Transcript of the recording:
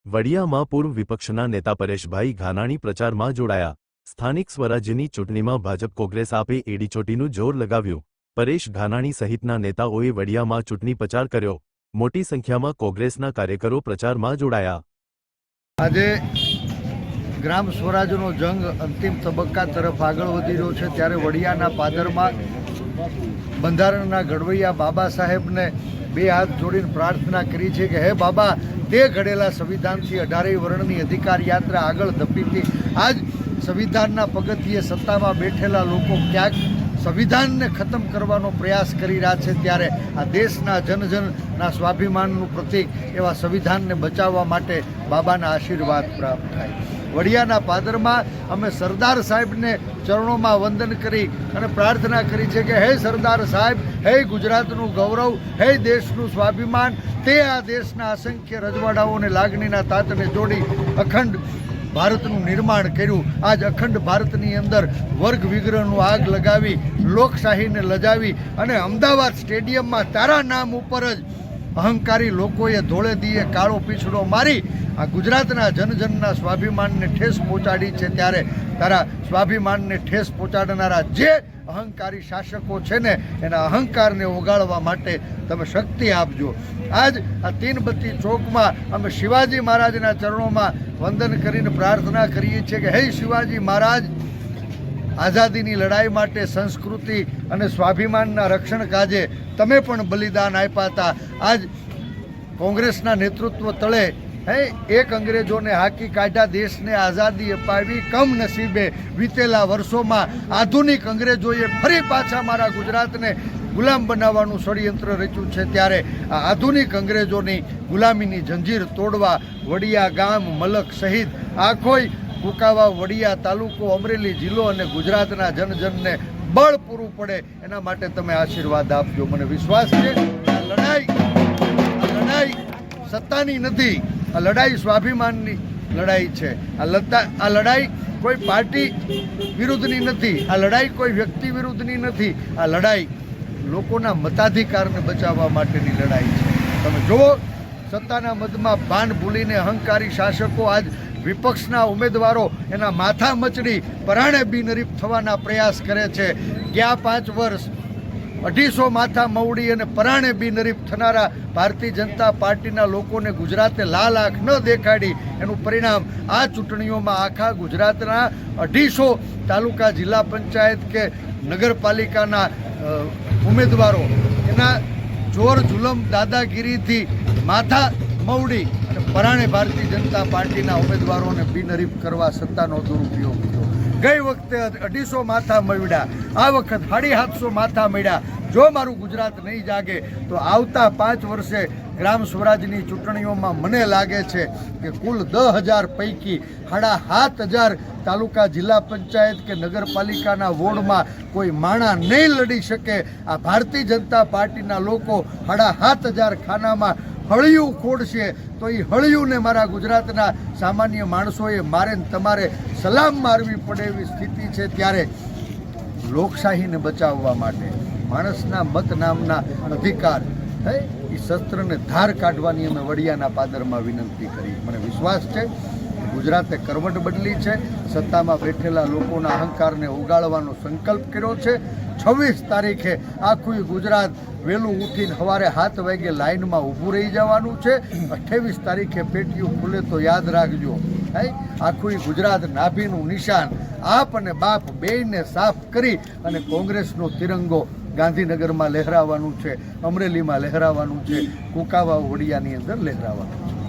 વડિયામાં પૂર્વ વિપક્ષના નેતા પરેશભાઈ ઘાનાણી પ્રચારમાં જોડાયા। સ્થાનિક સ્વરાજ્યની ચૂંટણીમાં ભાજપ કોંગ્રેસ આપે એડીચોટીનું જોર લગાવ્યું। પરેશ ઘાનાણી સહિતના નેતાઓએ વડિયામાં ચૂંટણી પ્રચાર કર્યો। મોટી સંખ્યામાં કોંગ્રેસના કાર્યકરો પ્રચારમાં જોડાયા। આજે ગ્રામ સ્વરાજનો જંગ અંતિમ તબક્કા તરફ આગળ વધી રહ્યો છે, ત્યારે વડિયાના પાદરમાં બંધારણના ઘડવૈયા બાબા સાહેબને બે હાથ જોડીને પ્રાર્થના કરી છે કે હે બાબા, તે ઘડેલા સંવિધાનથી 18 વર્ણની અધિકાર યાત્રા આગળ ધપીતી આજ સંવિધાનના પગથિયે સત્તામાં બેઠેલા લોકો ક્યાંક સંવિધાનને ખતમ કરવાનો પ્રયાસ કરી રહ્યા છે, ત્યારે આ દેશના જનજનના સ્વાભિમાનનું પ્રતીક એવા સંવિધાનને બચાવવા માટે બાબાના આશીર્વાદ પ્રાપ્ત થાય। વડિયાના પાદરમાં અમે સરદાર સાહેબને ચરણોમાં વંદન કરી અને પ્રાર્થના કરી છે કે હે સરદાર સાહેબ, હે ગુજરાતનું ગૌરવ, હે દેશનું સ્વાભિમાન, તે આ દેશના અસંખ્ય રજવાડાઓને લાગણીના તાતને જોડી અખંડ ભારતનું નિર્માણ કર્યું। આજ અખંડ ભારતની અંદર વર્ગ વિગ્રહનું આગ લગાવી લોકશાહીને લજાવી અને અમદાવાદ સ્ટેડિયમમાં તારા નામ ઉપર જ અહંકારી લોકોએ ધોળે દીએ કાળો પીછડો મારી આ ગુજરાતના જનજનના સ્વાભિમાનને ઠેસ પહોંચાડી છે, ત્યારે તારા સ્વાભિમાનને ઠેસ પહોંચાડનારા જે અહંકારી શાસકો છે ને એના અહંકારને ઓગાળવા માટે તમે શક્તિ આપજો। આજ આ તીનબત્તી ચોકમાં અમે શિવાજી મહારાજના ચરણોમાં વંદન કરીને પ્રાર્થના કરીએ છીએ કે હે શિવાજી મહારાજ, આઝાદીની લડાઈ માટે સંસ્કૃતિ અને સ્વાભિમાનના રક્ષણ કાજે તમે પણ બલિદાન આપ્યા હતા। આજ કોંગ્રેસના નેતૃત્વ તળે એક અંગ્રેજોને હાકી કાઢ્યા, દેશને આઝાદી અપાવી, કમનસીબે વીતેલા વર્ષોમાં આધુનિક અંગ્રેજોએ ફરી પાછા મારા ગુજરાતને ગુલામ બનાવવાનું ષડયંત્ર રચ્યું છે, ત્યારે આ આધુનિક અંગ્રેજોની ગુલામીની જંજીર તોડવા વડિયા ગામ, મલક સહિત આખોય કુકાવા, વડિયા તાલુકો, અમરેલી જિલ્લો અને ગુજરાતના જનજનને બળ પૂરું પડે એના માટે તમે આશીર્વાદ આપજો। મને વિશ્વાસ છે આ લડાઈ સત્તાની નથી, આ લડાઈ સ્વાભિમાનની લડાઈ છે। આ લડાઈ કોઈ પાર્ટી વિરુદ્ધની નથી, આ લડાઈ કોઈ વ્યક્તિ વિરુદ્ધની નથી, આ લડાઈ લોકોના મતાધિકારને બચાવવા માટેની લડાઈ છે। તમે જુઓ, સત્તાના મદમાં ભાન ભૂલીને અહંકારી શાસકો આજ વિપક્ષના ઉમેદવારો એના માથા મચડી પરાણે બિનહરીફ થવાના પ્રયાસ કરે છે। ગયા 5 વર્ષ 250 માથા મવડી અને પરાણે બિનહરીફ થનારા ભારતીય જનતા પાર્ટીના લોકોને ગુજરાતે લાલ આંખ ન દેખાડી એનું પરિણામ આ ચૂંટણીઓમાં આખા ગુજરાતના 250 તાલુકા, જિલ્લા પંચાયત કે નગરપાલિકાના ઉમેદવારો એના જોર જુલમ દાદાગીરીથી માથા મવડી પરાણે ભારતીય જનતા પાર્ટીના ઉમેદવારોને બિનહરીફ કરવા સત્તાનો દુરુપયોગ કર્યો। ગઈ વખતે 250 માથા મળ્યા, આ વખત 750 માથા મળ્યા। જો મારું ગુજરાત નહીં જાગે તો આવતા 5 વર્ષે ગ્રામ સ્વરાજની ચૂંટણીઓમાં મને લાગે છે કે કુલ 10,000 પૈકી 7,500 તાલુકા, જિલ્લા પંચાયત કે નગરપાલિકાના વોર્ડમાં કોઈ માણા નહીં લડી શકે। આ ભારતીય જનતા પાર્ટીના લોકો 7,500 ખાનામાં હળિયું ખોડશે તો એ હળિયુંને મારા ગુજરાતના સામાન્ય માણસોએ મારે તમારે સલામ મારવી પડે એવી સ્થિતિ છે, ત્યારે લોકશાહીને બચાવવા માટે માણસના મત નામના અધિકાર એ શસ્ત્રને ધાર કાઢવાની અમે વડિયાના પાદરમાં વિનંતી કરી। મને વિશ્વાસ છે ગુજરાતે કરવટ બદલી છે, સત્તામાં બેઠેલા લોકોના અહંકારને ઉગાડવાનો સંકલ્પ કર્યો છે। 26 તારીખે આખું ગુજરાત વહેલું ઉઠીને સવારે 7 વાગે લાઇનમાં ઊભું રહી જવાનું છે। 28 તારીખે પેટીયું ખુલે તો યાદ રાખજો, આખું ગુજરાત નાભીનું નિશાન આપ અને બાપ બેયને સાફ કરી અને કોંગ્રેસનો તિરંગો ગાંધીનગરમાં લહેરાવાનું છે, અમરેલીમાં લહેરાવાનું છે, કુકાવા, વડિયાની અંદર લહેરાવાનું છે।